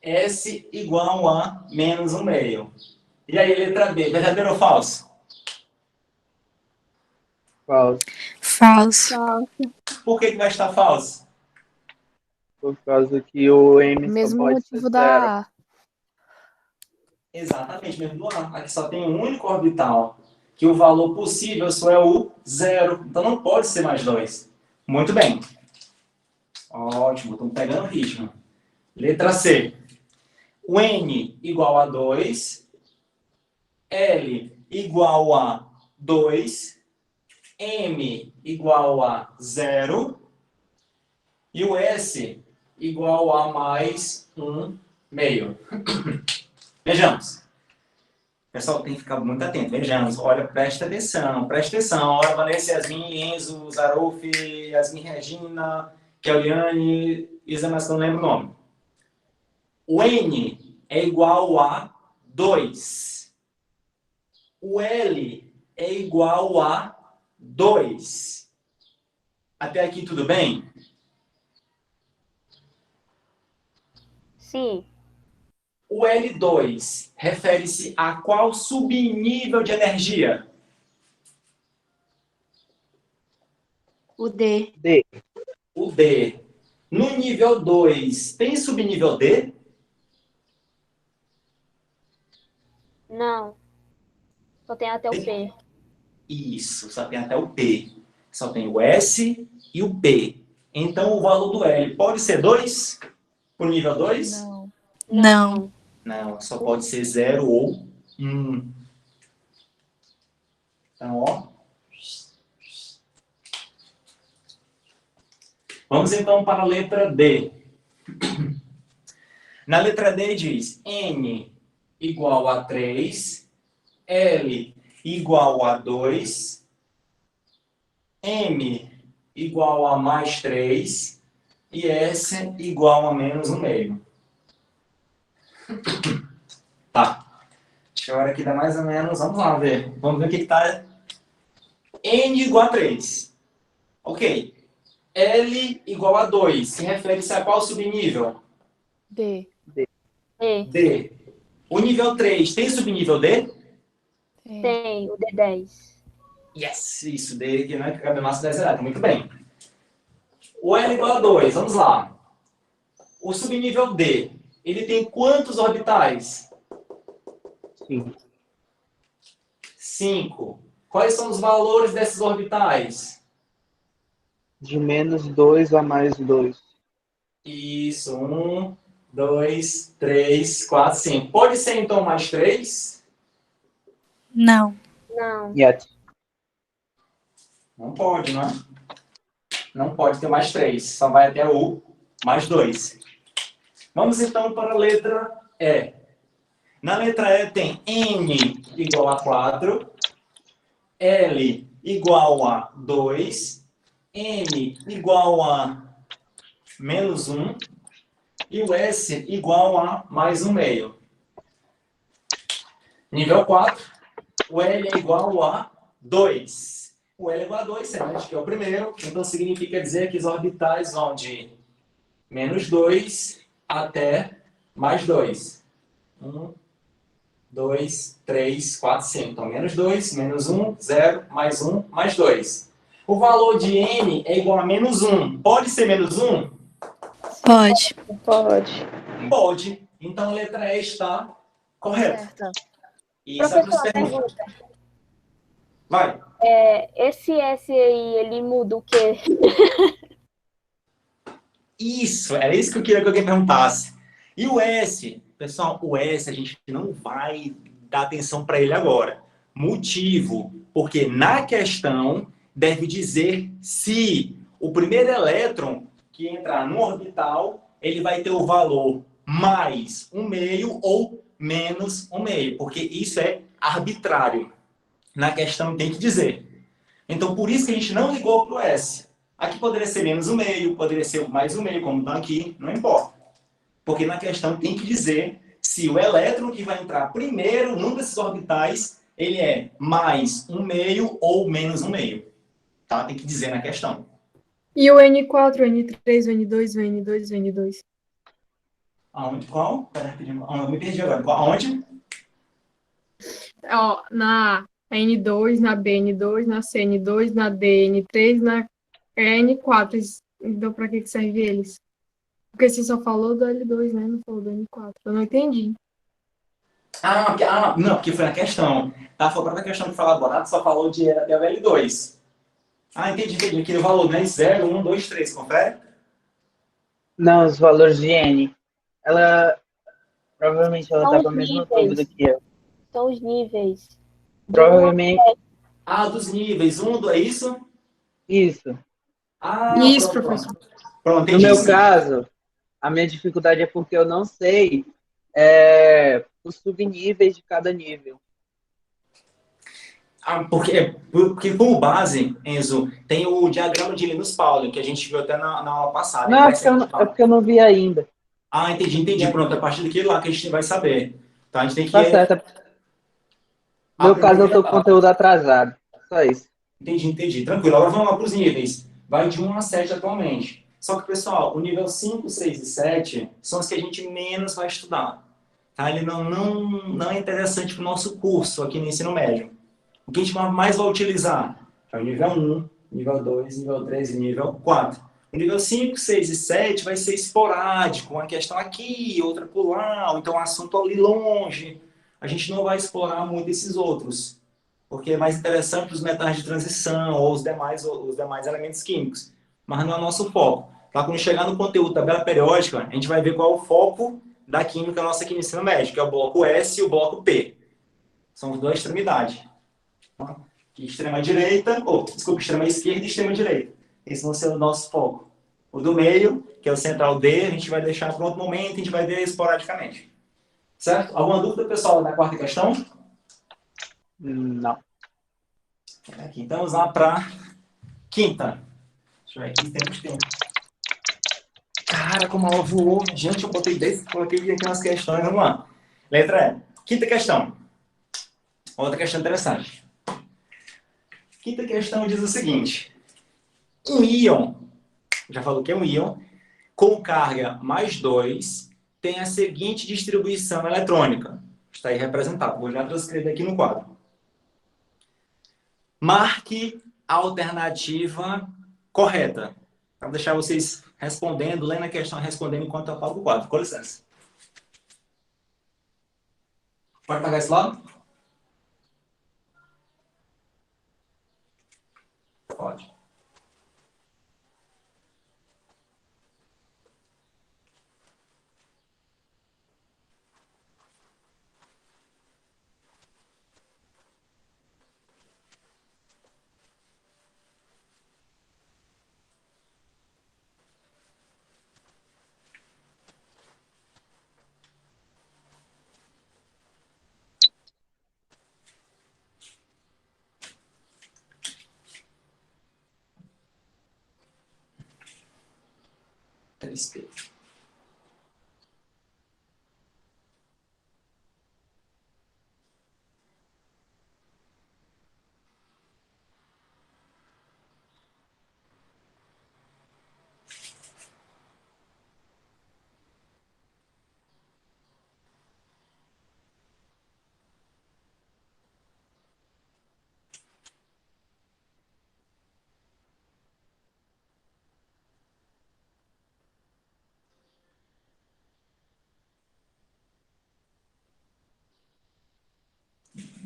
S igual a menos 1/2. E aí, letra B, verdadeiro ou falso? Falso. Falso. Por que vai estar falso? Por causa que o M só Mesmo pode motivo ser 0. da A. Exatamente, mesmo do A. Aqui só tem um único orbital, que o valor possível só é o 0. Então não pode ser mais 2. Muito bem. Ótimo, estamos pegando o ritmo. Letra C. O N igual a 2, L igual a 2, M igual a 0 e o S igual a mais 1/2. Vejamos. Pessoal, tem que ficar muito atento. Vejamos. Olha, presta atenção. Presta atenção. Olha, Vanessa, Yasmin, Enzo, Zaruf, Yasmin, Regina, Keliane, Isa, mas não lembro o nome. O N é igual a 2. O L é igual a 2. Até aqui tudo bem? Sim. O L2 refere-se a qual subnível de energia? O D. D. O D. No nível 2, tem subnível D? Não. Só tem até o P. Isso, só tem até o P. Só tem o S e o P. Então, o valor do L pode ser 2? Por nível 2? Não. Não. Não, só pode ser 0 ou 1. Então, ó. Vamos então para a letra D. Na letra D diz N igual a 3, L igual a 2, M igual a mais 3 e S igual a menos 1/2. Tá. Deixa eu ver aqui, dá mais ou menos. Vamos lá ver. Vamos ver o que está. N igual a 3. Ok. L igual a 2. Se refere-se a qual subnível? D. E. D. O nível 3 tem subnível D? Tem o D10. Yes, isso. D que não é cabe massa 10 elétrons. Muito bem. O L igual a 2. Vamos lá. O subnível D, ele tem quantos orbitais? 5. 5. Quais são os valores desses orbitais? De menos 2 a mais 2. Isso. 1, 2, 3, 4, 5. Pode ser, então, mais 3? Não. Não. Yet. Não pode, não é? Não pode ter mais 3. Só vai até o mais 2. Vamos, então, para a letra E. Na letra E tem N igual a 4, L igual a 2, N igual a menos 1 e o S igual a mais 1 meio. Nível 4, o L é igual a 2. O L é igual a 2, certo? Que é o primeiro, então significa dizer que os orbitais vão de menos 2 até mais 2. 1, 2, 3, 4, 5. Então, menos 2, menos 1, 0, mais 1, mais 2. O valor de N é igual a menos 1. Pode ser menos 1? Pode. Pode. Pode. Então, a letra E está correta. Certo. E essa é a próxima pergunta. Vai. Esse S aí, ele muda o quê? Isso, era isso que eu queria que alguém perguntasse. E o S? Pessoal, o S a gente não vai dar atenção para ele agora. Motivo, porque na questão deve dizer se o primeiro elétron que entrar no orbital, ele vai ter o valor mais 1 meio ou menos 1 meio, porque isso é arbitrário. Na questão tem que dizer. Então, por isso que a gente não ligou para o S. Aqui poderia ser menos 1 meio, poderia ser mais 1 meio, como está aqui, não importa. Porque na questão tem que dizer se o elétron que vai entrar primeiro num desses orbitais, ele é mais 1 meio ou menos 1 meio. Tá? Tem que dizer na questão. E o N4, o N3, o N2, o N2, o N2. Aonde? Qual? Pera, eu me perdi agora. Aonde? Ó, na N2, na BN2, na CN2, na DN3, na N4. Então, para que serve eles? Porque você só falou do L2, né? Não falou do N4. Eu não entendi. Não, porque foi na questão. Tá falando da questão que falar Bonato, só falou de até o L2. Entendi. Aquele valor, né? 0, 1, 2, 3, confere? Não, os valores de N. Ela, provavelmente, ela São tá os com a mesma níveis. dúvida que eu. São os níveis. Provavelmente, Dos níveis. 1, 2, é isso? isso. Isso, Pronto. professor. Pronto, No entendi. meu Sim. caso, a minha dificuldade é porque eu não sei os subníveis de cada nível. Porque como base, Enzo, tem o diagrama de Linus Pauling, que a gente viu até na aula passada. Não, é porque eu não vi ainda. Entendi. Pronto, é a partir daquele lá que a gente vai saber. Então a gente tem que Tá certo. No meu caso, eu tô com conteúdo atrasado. Só isso. Entendi. Tranquilo. Agora vamos lá para os níveis. Vai de 1 a 7 atualmente. Só que, pessoal, o nível 5, 6 e 7 são os que a gente menos vai estudar. Tá? Ele não é interessante para o nosso curso aqui no ensino médio. O que a gente mais vai utilizar é o nível 1, nível 2, nível 3 e nível 4. O nível 5, 6 e 7 vai ser esporádico, uma questão aqui, outra acolá, ou então um assunto ali longe. A gente não vai explorar muito esses outros, porque é mais interessante os metais de transição ou os demais elementos químicos. Mas não é o nosso foco. Tá? Quando chegar no conteúdo tabela periódica, a gente vai ver qual é o foco da química nossa aqui no ensino médio, que é o bloco S e o bloco P. São as duas extremidades. Extrema direita, extrema esquerda e extrema direita. Esse vai ser o nosso foco. O do meio, que é o central D, a gente vai deixar para outro momento, a gente vai ver esporadicamente. Certo? Alguma dúvida, pessoal, na quarta questão? Não. Aqui, então vamos lá para quinta. Deixa eu ver aqui, temos tempo. Cara, como ela voou. Gente, eu coloquei aqui umas questões. Vamos lá. Letra E. Quinta questão. Outra questão interessante. Quinta questão diz o seguinte. Um íon, já falou que é um íon, com carga mais 2, tem a seguinte distribuição eletrônica. Está aí representado. Vou já transcrever aqui no quadro. Marque a alternativa correta. Para deixar vocês respondendo, lendo a questão, respondendo enquanto eu apago o quadro. Com licença. Pode apagar esse lado? Pode. 3P.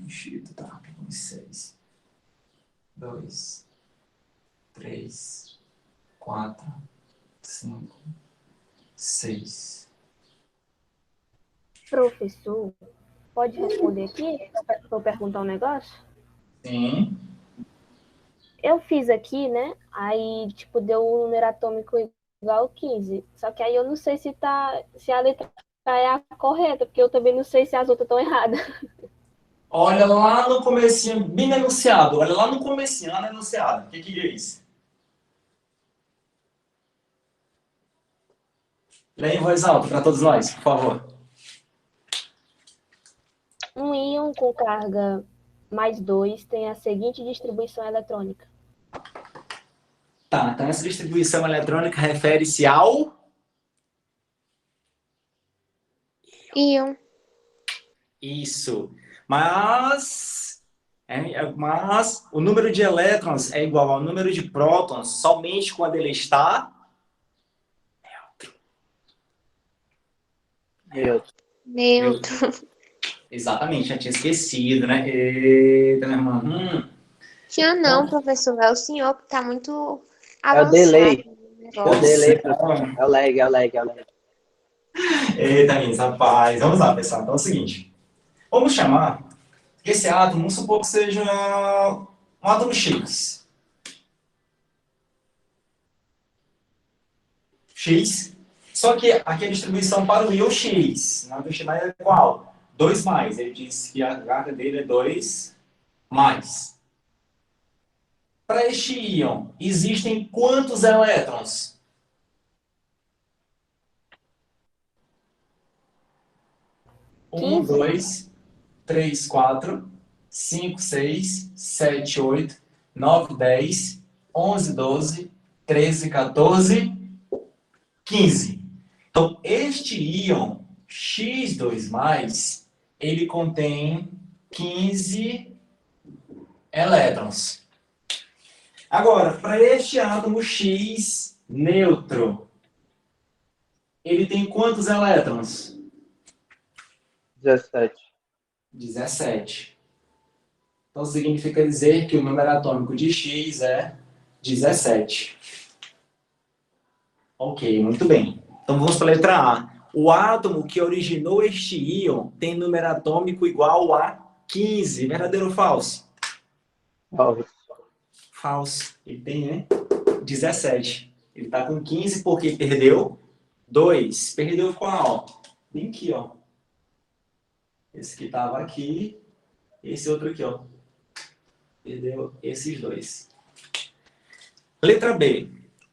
Enchido, tá? 6, 2, 3, 4, 5, 6. Professor, pode responder aqui? Vou perguntar um negócio? Sim. Eu fiz aqui, né? Aí, tipo, deu um número atômico igual ao 15. Só que aí eu não sei se a letra é a correta, porque eu também não sei se as outras estão erradas. Olha lá no comecinho, bem no enunciado. Olha lá no comecinho, lá no enunciado. O que que diz? Leia em voz alta para todos nós, por favor. Um íon com carga mais 2 tem a seguinte distribuição eletrônica. Tá, então essa distribuição eletrônica refere-se ao... Íon. Isso. Mas o número de elétrons é igual ao número de prótons somente quando ele está... Neutro. Exatamente, já tinha esquecido, né? Eita, meu irmão. Tinha não, professor. É o senhor que tá muito É o avançado. delay. no É o negócio. delay, professor. É o lag, é o lag, é o lag. Eita, minha, rapaz. Vamos lá, pessoal. Então é o seguinte. Vamos chamar esse átomo, vamos supor que seja um átomo X. X. Só que aqui a distribuição para o íon X. Na do X é qual? 2 mais. Ele disse que a carga dele é 2 mais. Para este íon, existem quantos elétrons? Um, 15? 2, 3, 4, 5, 6, 7, 8, 9, 10, 11, 12, 13, 14, 15. Então, este íon X2+, ele contém 15 elétrons. Agora, para este átomo X neutro, ele tem quantos elétrons? 17. 17. Então, significa dizer que o número atômico de X é 17. Ok, muito bem. Então, vamos para a letra A. O átomo que originou este íon tem número atômico igual a 15. Verdadeiro ou falso? Falso. Falso. Ele tem, né? 17. Ele está com 15 porque perdeu 2. Perdeu qual? Bem aqui, ó. Esse que estava aqui. Esse outro aqui, ó. Perdeu esses 2. Letra B.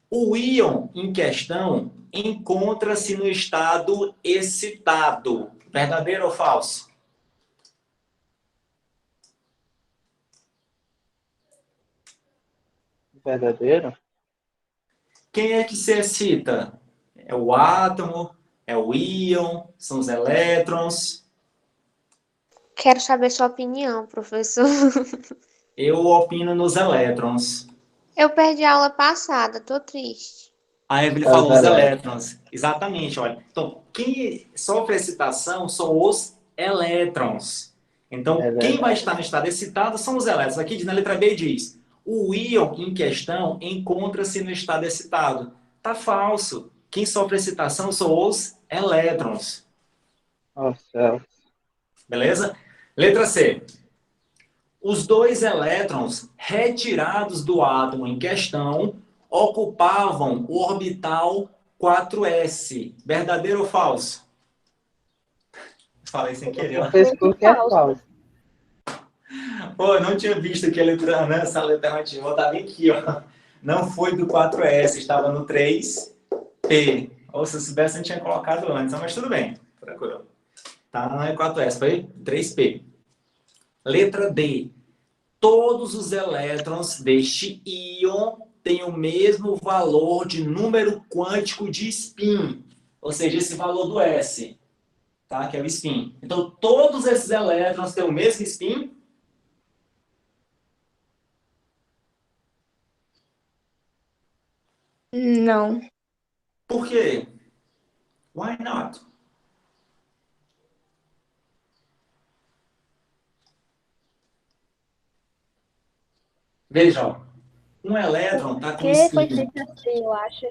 O íon em questão encontra-se no estado excitado. Verdadeiro ou falso? Verdadeiro? Quem é que se excita? É o átomo? É o íon? São os elétrons? Quero saber sua opinião, professor. Eu opino nos elétrons. Eu perdi a aula passada, tô triste. A Evelyn É os falou os elétrons. elétrons. Exatamente, olha. Então, quem sofre excitação são os elétrons. Então, É quem vai verdade. estar no estado excitado são os elétrons. Aqui na letra B diz, o íon em questão encontra-se no estado excitado. Tá falso. Quem sofre excitação são os elétrons. Nossa, Beleza? Letra C. Os 2 elétrons retirados do átomo em questão ocupavam o orbital 4s. Verdadeiro ou falso? Falei sem querer. Ó. professor que é falso. Pô, não tinha visto que a letra, né, essa alternativa. Estava aqui, ó. Não foi do 4s, estava no 3p. Ou se eu soubesse, eu não tinha colocado antes, mas tudo bem. Tranquilo. Tá, não é 4S, foi 3P. Letra D. Todos os elétrons deste íon têm o mesmo valor de número quântico de spin. Ou seja, esse valor do S, tá? Que é o spin. Então, todos esses elétrons têm o mesmo spin? Não. Por quê? Why not? Veja, ó, um elétron está com Que foi spin. feito assim, eu acho.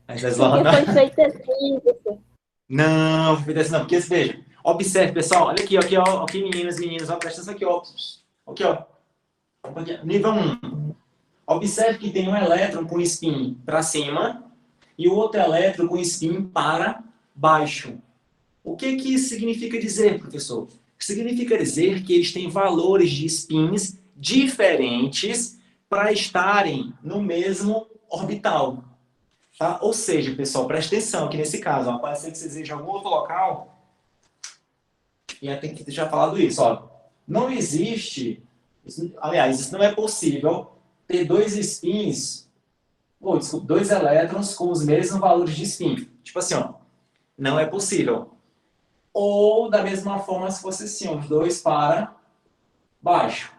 Mas é só, Porque não, foi feito assim, professor. não, não, porque veja. Observe, pessoal, olha aqui, aqui, ó, aqui, meninas, meninos, ó, presta atenção aqui, ó. Aqui, ó. Nível 1. Observe que tem um elétron com spin para cima e o outro elétron com spin para baixo. O que que isso significa dizer, professor? Significa dizer que eles têm valores de spins diferentes para estarem no mesmo orbital. Tá? Ou seja, pessoal, presta atenção que nesse caso, ó, pode ser que você deseje algum outro local, e eu tenho que deixar falado isso. Ó. Não existe, aliás, isso não é possível ter dois spins, ou desculpa, dois elétrons com os mesmos valores de spin. Tipo assim, ó, não é possível. Ou da mesma forma se fosse assim, os dois para baixo.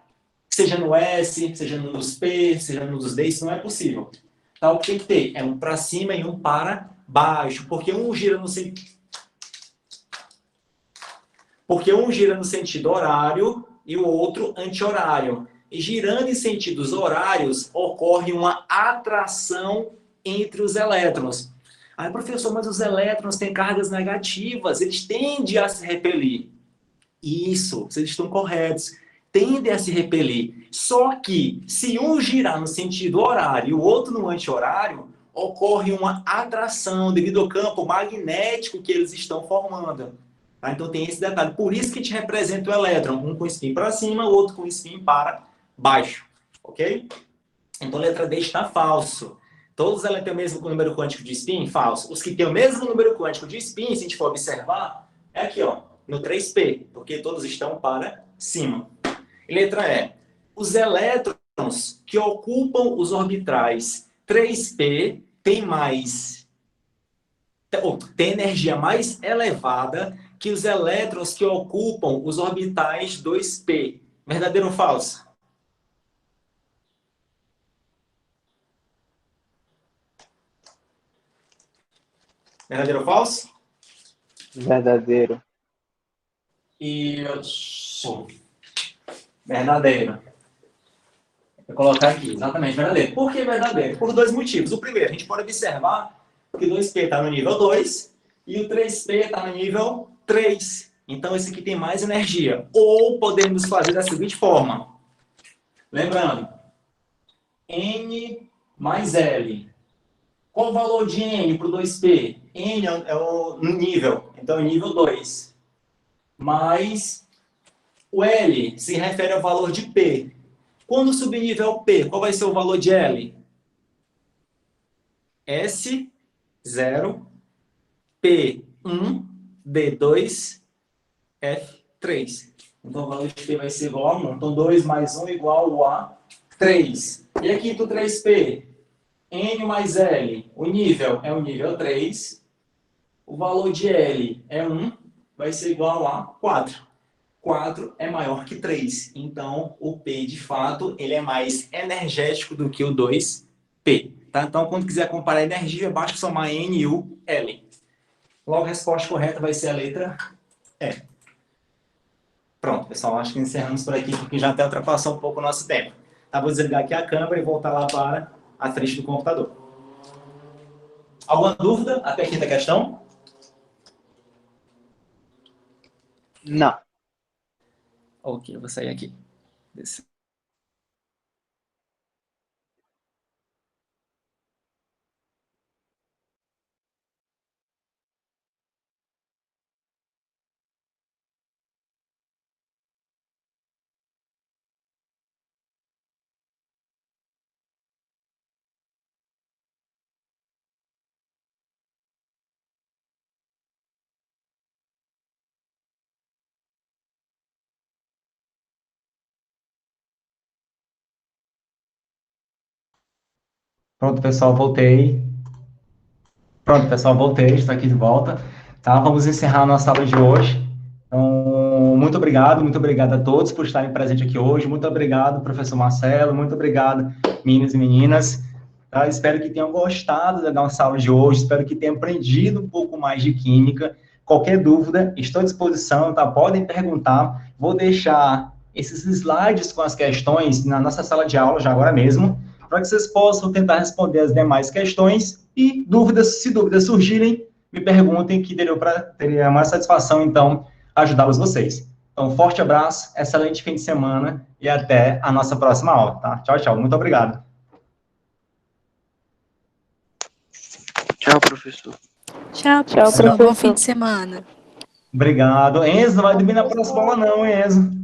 Seja no S, seja no dos P, seja no dos D, isso não é possível. Tá? O que tem que ter? É um para cima e um para baixo, porque um gira no sentido horário e o outro anti-horário. E girando em sentidos horários, ocorre uma atração entre os elétrons. Aí, professor, mas os elétrons têm cargas negativas, eles tendem a se repelir. Isso, vocês estão corretos. Tendem a se repelir. Só que, se um girar no sentido horário e o outro no anti-horário, ocorre uma atração devido ao campo magnético que eles estão formando. Tá? Então tem esse detalhe. Por isso que te representa o elétron, um com spin para cima, o outro com spin para baixo. Ok? Então a letra D está falso. Todos elas têm o mesmo número quântico de spin? Falso. Os que têm o mesmo número quântico de spin, se a gente for observar, é aqui, ó, no 3P, porque todos estão para cima. E letra E. Os elétrons que ocupam os orbitais 3P têm energia mais elevada que os elétrons que ocupam os orbitais 2P. Verdadeiro ou falso? Verdadeiro ou falso? Verdadeiro. Isso. Verdadeiro. Vou colocar aqui, exatamente, verdadeiro. Por que verdadeiro? Por dois motivos. O primeiro, a gente pode observar que o 2P está no nível 2 e o 3P está no nível 3. Então, esse aqui tem mais energia. Ou podemos fazer da seguinte forma. Lembrando, N mais L. Qual o valor de N para o 2P? N é o nível, então é nível 2. Mais o L se refere ao valor de P. Quando subir nível P, qual vai ser o valor de L? S0, P1, D2, F3. Então o valor de P vai ser igual a 1. Então 2 mais 1 igual a 3. E aqui do 3P, N mais L, o nível é o nível 3. O valor de L é 1, vai ser igual a 4. 4 é maior que 3. Então, o P, de fato, ele é mais energético do que o 2P. Tá? Então, quando quiser comparar energia, basta somar N e U, L. Logo, a resposta correta vai ser a letra E. Pronto, pessoal. Acho que encerramos por aqui, porque já até ultrapassou um pouco o nosso tempo. Tá? Vou desligar aqui a câmera e voltar lá para a frente do computador. Alguma dúvida até a quinta questão? Não. Ok, eu vou sair aqui. Pronto, pessoal, voltei. Pronto, pessoal, voltei, estou aqui de volta. Tá, vamos encerrar a nossa aula de hoje. Então, muito obrigado a todos por estarem presentes aqui hoje. Muito obrigado, professor Marcelo. Muito obrigado, meninos e meninas. Tá? Espero que tenham gostado da nossa aula de hoje. Espero que tenham aprendido um pouco mais de química. Qualquer dúvida, estou à disposição, tá? Podem perguntar. Vou deixar esses slides com as questões na nossa sala de aula, já agora mesmo, para que vocês possam tentar responder as demais questões e dúvidas, se dúvidas surgirem, me perguntem que teria mais satisfação, então, ajudá-los vocês. Então, forte abraço, excelente fim de semana e até a nossa próxima aula, tá? Tchau, tchau. Muito obrigado. Tchau, professor. Tchau, Tchau, professor. Bom professor. fim de semana. Obrigado. Enzo, não vai dormir na próxima aula não, hein, Enzo?